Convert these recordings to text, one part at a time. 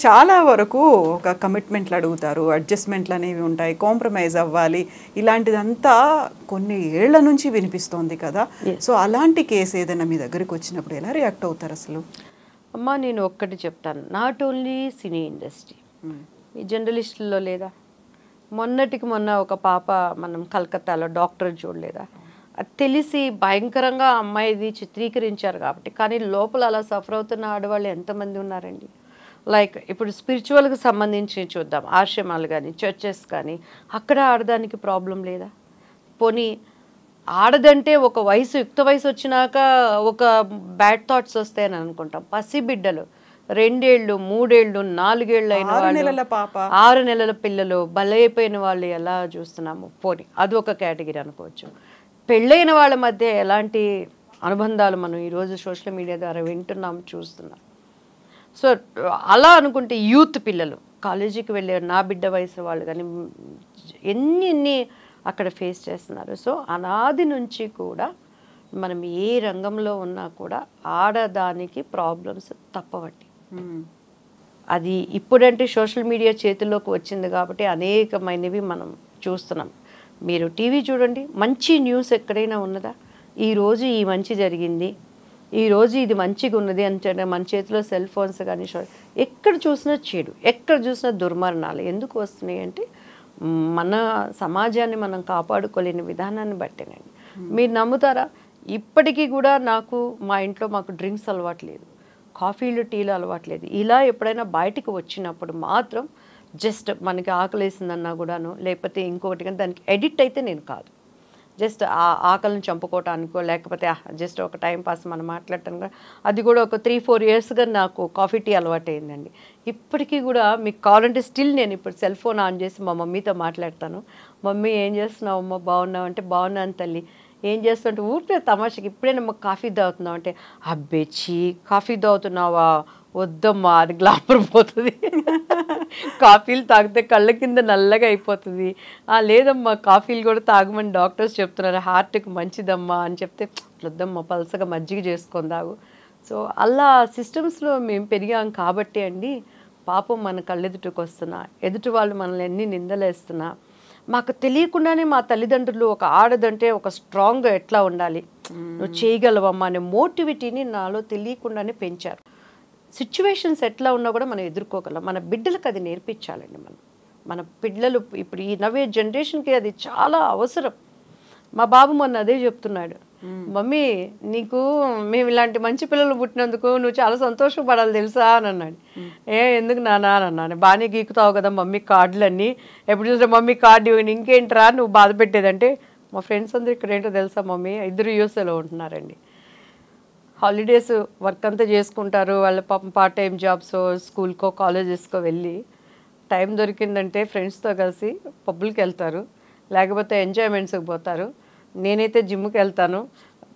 చాలా వరకు ఒక కమిట్మెంట్లు అడుగుతారు, అడ్జస్ట్మెంట్లు అనేవి ఉంటాయి, కాంప్రమైజ్ అవ్వాలి, ఇలాంటిదంతా కొన్ని ఏళ్ల నుంచి వినిపిస్తోంది కదా. సో అలాంటి కేసు ఏదైనా మీ దగ్గరికి వచ్చినప్పుడు ఎలా రియాక్ట్ అవుతారు అసలు? అమ్మ నేను ఒక్కటి చెప్తాను, నాట్ ఓన్లీ సినీ ఇండస్ట్రీ, ఈ జర్నలిస్టుల్లో లేదా, మొన్నటికి మొన్న ఒక పాప మనం కలకత్తాలో డాక్టర్ చూడలేదా, అది తెలిసి భయంకరంగా అమ్మాయిది చిత్రీకరించారు కాబట్టి, కానీ లోపల అలా సఫర్ అవుతున్న ఆడవాళ్ళు ఎంతమంది ఉన్నారండి. లైక్ ఇప్పుడు స్పిరిచువల్కి సంబంధించి చూద్దాం, ఆశ్రమాలు కానీ చర్చెస్ కానీ, అక్కడ ఆడదానికి ప్రాబ్లం లేదా? పోనీ ఆడదంటే ఒక వయసు, యుక్త వయసు వచ్చినాక ఒక బ్యాడ్ థాట్స్ వస్తాయని అనుకుంటాం. పసిబిడ్డలు 2 ఏళ్ళు 3 ఏళ్ళు 4 ఏళ్ళు అయిన వాళ్ళు, 6 నెలల పిల్లలు బలైపోయిన వాళ్ళు ఎలా చూస్తున్నాము. పోనీ అది ఒక కేటగిరీ అనుకోవచ్చు. పెళ్ళైన వాళ్ళ మధ్య ఎలాంటి అనుబంధాలు మనం ఈరోజు సోషల్ మీడియా ద్వారా వింటున్నాం, చూస్తున్నాం. సో అలా అనుకుంటే యూత్ పిల్లలు కాలేజీకి వెళ్ళే నా బిడ్డ వయసు వాళ్ళు కానీ ఎన్ని అక్కడ ఫేస్ చేస్తున్నారు. సో అనాది నుంచి కూడా మనం ఏ రంగంలో ఉన్నా కూడా ఆడదానికి ప్రాబ్లమ్స్ తప్పవండి. అది ఇప్పుడంటే సోషల్ మీడియా చేతుల్లోకి వచ్చింది కాబట్టి అనేకమైనవి మనం చూస్తున్నాం. మీరు టీవీ చూడండి, మంచి న్యూస్ ఎక్కడైనా ఉన్నదా? ఈరోజు ఈ మంచి జరిగింది, ఈరోజు ఇది మంచిగా ఉన్నది అంటే మన చేతిలో సెల్ ఫోన్స్ కానీ ఎక్కడ చూసినా చెడు, ఎక్కడ చూసినా దుర్మరణాలు ఎందుకు వస్తున్నాయి అంటే మన సమాజాన్ని మనం కాపాడుకోలేని విధానాన్ని బట్టేనండి. మీరు నమ్ముతారా, ఇప్పటికీ కూడా మా ఇంట్లో మాకు డ్రింక్స్ అలవాట్లేదు, కాఫీలు టీలు అలవాట్లేదు. ఇలా ఎప్పుడైనా బయటికి వచ్చినప్పుడు మాత్రం జస్ట్ మనకి ఆకలేసిందన్నా కూడాను, లేకపోతే ఇంకొకటి కానీ దానికి ఎడిక్ట్ అయితే నేను కాదు. జస్ట్ ఆ ఆకలిని చంపుకోవటానికో, లేకపోతే జస్ట్ ఒక టైం పాస్ మనం మాట్లాడటానికి, అది కూడా ఒక 3-4 ఇయర్స్గా నాకు కాఫీ టీ అలవాటు అయిందండి. ఇప్పటికీ కూడా మీకు కావాలంటే స్టిల్ నేను ఇప్పుడు సెల్ ఫోన్ ఆన్ చేసి మా మమ్మీతో మాట్లాడతాను. మమ్మీ ఏం చేస్తున్నావు అమ్మ, బాగున్నావు అంటే బాగున్నాను తల్లి, ఏం చేస్తుంటే ఊరికే తమాషకి ఇప్పుడేనమ్మా కాఫీ తాగుతున్నావు అంటే, అబ్బేచి కాఫీ తాగుతున్నావా, వద్దమ్మా అది గ్లామర్ పోతుంది, కాఫీలు తాగితే కళ్ళ కింద నల్లగా అయిపోతుంది, లేదమ్మా కాఫీలు కూడా తాగమని డాక్టర్స్ చెప్తున్నారు, హార్ట్కి మంచిదమ్మా అని చెప్తే, వద్దమ్మా పలసగా మజ్జిగ చేసుకొని తాగు. సో అలా సిస్టమ్స్లో మేము పెరిగాం కాబట్టి అండి, పాపం మన కళ్ళెదుటికి వస్తున్నా, ఎదుటి వాళ్ళు మనల్ని ఎన్ని నిందలేస్తున్నా, మాకు తెలియకుండానే మా తల్లిదండ్రులు ఒక ఆడదంటే ఒక స్ట్రాంగ్గా ఎట్లా ఉండాలి, నువ్వు చేయగలవమ్మా అనే మోటివిటీని నాలో తెలియకుండానే పెంచారు. సిచ్యువేషన్స్ ఎట్లా ఉన్నా కూడా మనం ఎదుర్కోగలం. మన బిడ్డలకు అది నేర్పించాలండి. మన పిల్లలు ఇప్పుడు ఈ నవ్వే జనరేషన్కి అది చాలా అవసరం. మా బాబు మొన్న అదే చెప్తున్నాడు, మమ్మీ నీకు మేము ఇలాంటి మంచి పిల్లలు పుట్టినందుకు నువ్వు చాలా సంతోషపడాలి తెలుసా అని అన్నాడు. ఎందుకు నాన్న అని అన్నాను. బాగానే గీకుతావు కదా మమ్మీ కార్డులన్నీ, ఎప్పుడు చూసినా మమ్మీ కార్డు ఇవ్వండి, ఇంకేంట్రా నువ్వు బాధ పెట్టేదంటే, మా ఫ్రెండ్స్ అందరూ ఇక్కడ ఏంటో తెలుసా మమ్మీ, 2 యూఎస్ఏలో ఉంటున్నారండి. హాలిడేస్ వర్క్ అంతా చేసుకుంటారు, వాళ్ళ పాపం పార్ట్ టైం జాబ్స్, స్కూల్కో కాలేజెస్కో వెళ్ళి టైం దొరికిందంటే ఫ్రెండ్స్తో కలిసి పబ్బులకి వెళ్తారు, లేకపోతే ఎంజాయ్మెంట్స్కి పోతారు. నేనైతే జిమ్కి వెళ్తాను,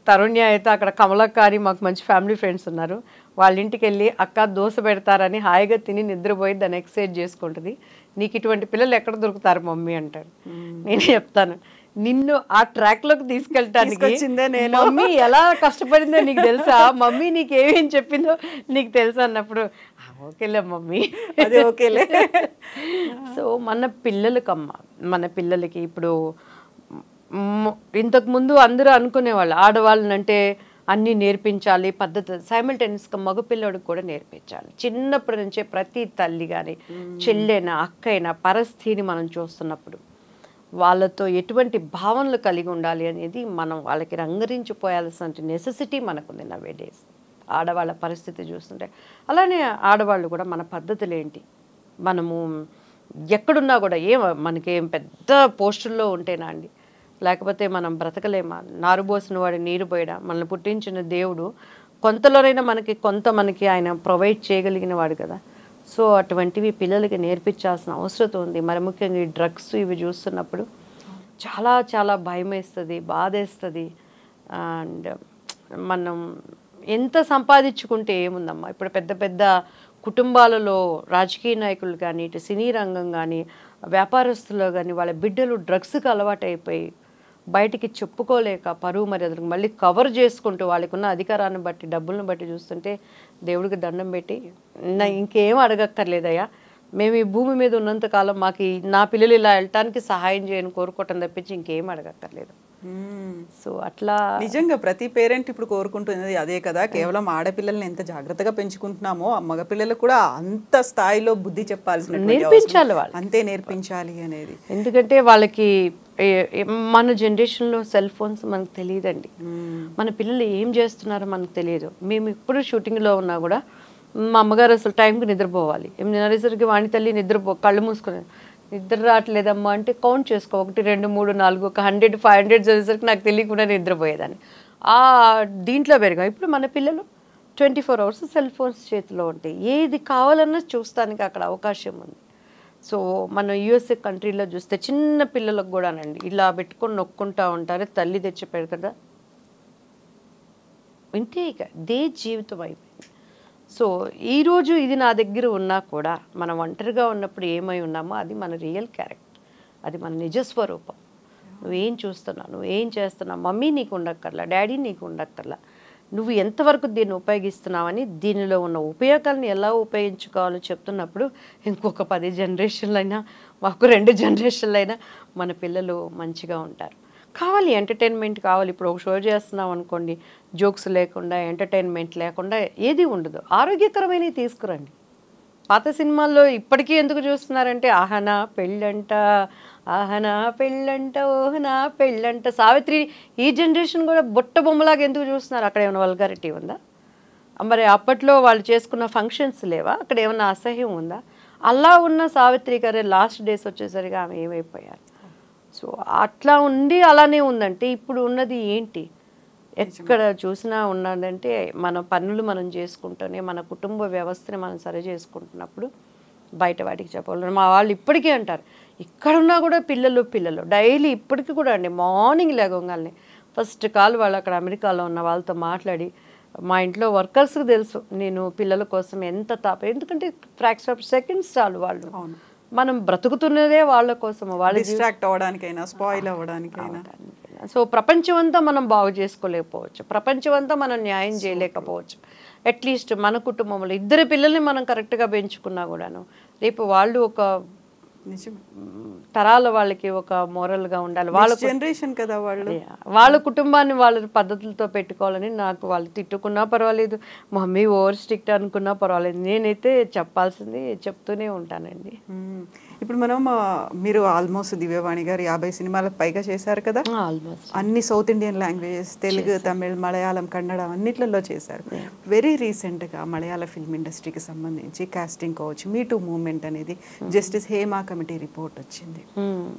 తరుణ్య అయితే అక్కడ కమలక్క అని మాకు మంచి ఫ్యామిలీ ఫ్రెండ్స్ ఉన్నారు, వాళ్ళ ఇంటికి వెళ్ళి అక్క దోశ పెడతారని హాయిగా తిని నిద్రపోయి దాన్ని ఎక్సర్సైజ్ చేసుకుంటుంది. నీకు ఇటువంటి పిల్లలు ఎక్కడ దొరుకుతారు మమ్మీ అంటారు. నేనే చెప్తాను, నిన్ను ఆ ట్రాక్లోకి తీసుకెళ్ళటానికి మమ్మీ ఎలా కష్టపడిందో నీకు తెలుసా, మమ్మీ నీకేమేం చెప్పిందో నీకు తెలుసా అన్నప్పుడు ఓకేలే మమ్మీ, అదే ఓకేలే. సో మన పిల్లలకి ఇప్పుడు ఇంతకుముందు అందరూ అనుకునేవాళ్ళు ఆడవాళ్ళనంటే అన్నీ నేర్పించాలి, పద్ధతి సైమల్టేనియస్గా మగపిల్లడికి కూడా నేర్పించాలి. చిన్నప్పటి నుంచే ప్రతి తల్లి కానీ చెల్లెనా అక్కైనా పరస్థితిని మనం చూస్తున్నప్పుడు వాళ్ళతో ఎటువంటి భావనలు కలిగి ఉండాలి అనేది మనం వాళ్ళకి రంగరించిపోయాల్సిన నెసెసిటీ మనకుంది నవే డేస్. ఆడవాళ్ళ పరిస్థితి చూస్తుంటే అలానే ఆడవాళ్ళు కూడా మన పద్ధతులు ఏంటి, మనము ఎక్కడున్నా కూడా మనకేం పెద్ద పోస్టుల్లో ఉంటేనా అండి, లేకపోతే మనం బ్రతకలేమా, నారుబోసిన వాడు నీరు పోయడా, మనల్ని పుట్టించిన దేవుడు కొంతలోనైనా మనకి ఆయన ప్రొవైడ్ చేయగలిగిన వాడు కదా. సో అటువంటివి పిల్లలకి నేర్పించాల్సిన అవసరం ఉంది. మరి ముఖ్యంగా ఈ డ్రగ్స్ ఇవి చూస్తున్నప్పుడు చాలా చాలా భయం వేస్తుంది, బాధేస్తుంది. అండ్ మనం ఎంత సంపాదించుకుంటే ఏముందమ్మా, ఇప్పుడు పెద్ద పెద్ద కుటుంబాలలో రాజకీయ నాయకులు కానీ, ఇటు సినీ రంగం కానీ, వ్యాపారస్తులు కానీ వాళ్ళ బిడ్డలు డ్రగ్స్కి అలవాటు అయిపోయి బయటికి చెప్పుకోలేక పరువు మర్యాదలకు మళ్ళీ కవర్ చేసుకుంటూ వాళ్ళకున్న అధికారాన్ని బట్టి డబ్బులను బట్టి చూస్తుంటే దేవుడికి దండం పెట్టి ఇంకేం అడగక్కర్లేదయ్యా, మేము ఈ భూమి మీద ఉన్నంత కాలం మాకు నా పిల్లలు ఇలా వెళ్ళటానికి సహాయం చేయని కోరుకోవటం తప్పించి ఇంకేం అడగక్కర్లేదు. సో అట్లా నిజంగా ప్రతి పేరెంట్ ఇప్పుడు కోరుకుంటున్నది అదే కదా. కేవలం ఆడపిల్లల్ని ఎంత జాగ్రత్తగా పెంచుకుంటున్నామో మగ పిల్లలకు కూడా అంత స్థాయిలో బుద్ధి చెప్పాల్సిన నేర్పించాలి వాళ్ళు, అంతే నేర్పించాలి అనేది. ఎందుకంటే వాళ్ళకి మన జనరేషన్లో సెల్ ఫోన్స్ మనకు తెలియదండి. మన పిల్లలు ఏం చేస్తున్నారో మనకు తెలియదు. మేము ఇప్పుడు షూటింగ్లో ఉన్నా కూడా మా అమ్మగారు అసలు టైంకి నిద్రపోవాలి, 8:30 వాణి తల్లి కళ్ళు మూసుకుని నిద్ర రావట్లేదమ్మా అంటే కౌంట్ చేసుకో 1 2 3 4 ఒక 100 500 చదివేసరికి నాకు తెలియకుండా నిద్రపోయేదాన్ని. దీంట్లో పెరిగా. ఇప్పుడు మన పిల్లలు 24 hours సెల్ ఫోన్స్ చేతిలో ఉంటాయి, ఏది కావాలన్నా చూస్తానికి అక్కడ అవకాశం ఉంది. సో మన యూఎస్ఏ కంట్రీలో చూస్తే చిన్న పిల్లలకు కూడానండి ఇలా పెట్టుకొని నొక్కుంటా ఉంటారు, తల్లి తెచ్చి పెడతా వింటే ఇక దే జీవితం అయిపోయింది. సో ఈరోజు ఇది నా దగ్గర ఉన్నా కూడా మనం ఒంటరిగా ఉన్నప్పుడు ఏమై ఉన్నామో అది మన రియల్ క్యారెక్టర్, అది మన నిజస్వరూపం. నువ్వేం చూస్తున్నావు, నువ్వేం చేస్తున్నావు, మమ్మీ నీకు ఉండక్కర్లా, డాడీ నీకు ఉండక్కర్లా, నువ్వు ఎంతవరకు దీన్ని ఉపయోగిస్తున్నావని, దీనిలో ఉన్న ఉపయోగాలను ఎలా ఉపయోగించుకోవాలో చెప్తున్నప్పుడు ఇంకొక 10 జనరేషన్లైనా మాకు 2 జనరేషన్లైనా మన పిల్లలు మంచిగా ఉంటారు. కావాలి ఎంటర్టైన్మెంట్ కావాలి. ఇప్పుడు ఒక షో చేస్తున్నాం అనుకోండి, జోక్స్ లేకుండా ఎంటర్టైన్మెంట్ లేకుండా ఏది ఉండదు. ఆరోగ్యకరమైనవి తీసుకురండి. పాత సినిమాల్లో ఇప్పటికీ ఎందుకు చూస్తున్నారంటే ఆహనా పెళ్ళంట, ఆహనా పెళ్ళంట, ఓహనా పెళ్ళంట, సావిత్రి. ఈ జనరేషన్ కూడా బుట్ట బొమ్మలాగా ఎందుకు చూస్తున్నారు? అక్కడ ఏమైనా వల్గారిటీ ఉందా? మరి అప్పట్లో వాళ్ళు చేసుకున్న ఫంక్షన్స్ లేవా? అక్కడ ఏమైనా అసహ్యం ఉందా? అలా ఉన్న సావిత్రి గారి లాస్ట్ డేస్ వచ్చేసరికి ఆమె ఏమైపోయారు? సో అట్లా ఉండి అలానే ఉందంటే ఇప్పుడు ఉన్నది ఏంటి? ఎక్కడ చూసినా ఉన్నదంటే మన పనులు మనం చేసుకుంటూనే మన కుటుంబ వ్యవస్థని మనం సరి చేసుకుంటున్నప్పుడు బయట వాటికి చెప్పాలి. మా వాళ్ళు ఇప్పటికీ అంటారు, ఇక్కడున్నా కూడా పిల్లలు డైలీ ఇప్పటికీ కూడా అండి, మార్నింగ్ లేవగానే ఫస్ట్ కాల్ వాళ్ళు అక్కడ అమెరికాలో ఉన్న వాళ్ళతో మాట్లాడి, మా ఇంట్లో వర్కర్స్కి తెలుసు నేను పిల్లల కోసం ఎంత ఎందుకంటే ఫ్రాక్షన్ ఆఫ్ సెకండ్స్ చాలు వాళ్ళు, మనం బ్రతుకుతున్నదే వాళ్ళ కోసం, వాళ్ళ డిస్ట్రాక్ట్ అవ్వడానికైనా స్పాయిల్ అవ్వడానికైనా. సో ప్రపంచం అంతా మనం బాగు చేసుకోలేకపోవచ్చు, ప్రపంచం అంతా మనం న్యాయం చేయలేకపోవచ్చు. అట్లీస్ట్ మన కుటుంబంలో 2 పిల్లల్ని మనం కరెక్ట్గా పెంచుకున్నా కూడాను రేపు వాళ్ళు ఒక తరాల వాళ్ళకి ఒక మోరల్గా ఉండాలి. వాళ్ళ జనరేషన్ కదా వాళ్ళు, వాళ్ళ కుటుంబాన్ని వాళ్ళ పద్ధతులతో పెట్టుకోవాలని. నాకు వాళ్ళు తిట్టుకున్నా పర్వాలేదు, మమ్మీ ఓవర్ స్ట్రిక్ట్ అనుకున్నా పర్వాలేదు, నేనైతే చెప్పాల్సింది చెప్తూనే ఉంటానండి. ఇప్పుడు మనం మీరు ఆల్మోస్ట్ దివ్యవాణి గారు 50 సినిమాలకు పైగా చేశారు కదా. ఆల్మోస్ట్ అన్ని south Indian languages, Telugu, Tamil, Malayalam, Kannada అన్నిట్లలో చేశారు. వెరీ రీసెంట్గా మలయాళ ఫిల్మ్ ఇండస్ట్రీకి సంబంధించి కాస్టింగ్ కావచ్చు, మీ టూ మూవ్మెంట్ అనేది జస్టిస్ హేమా కమిటీ రిపోర్ట్ వచ్చింది.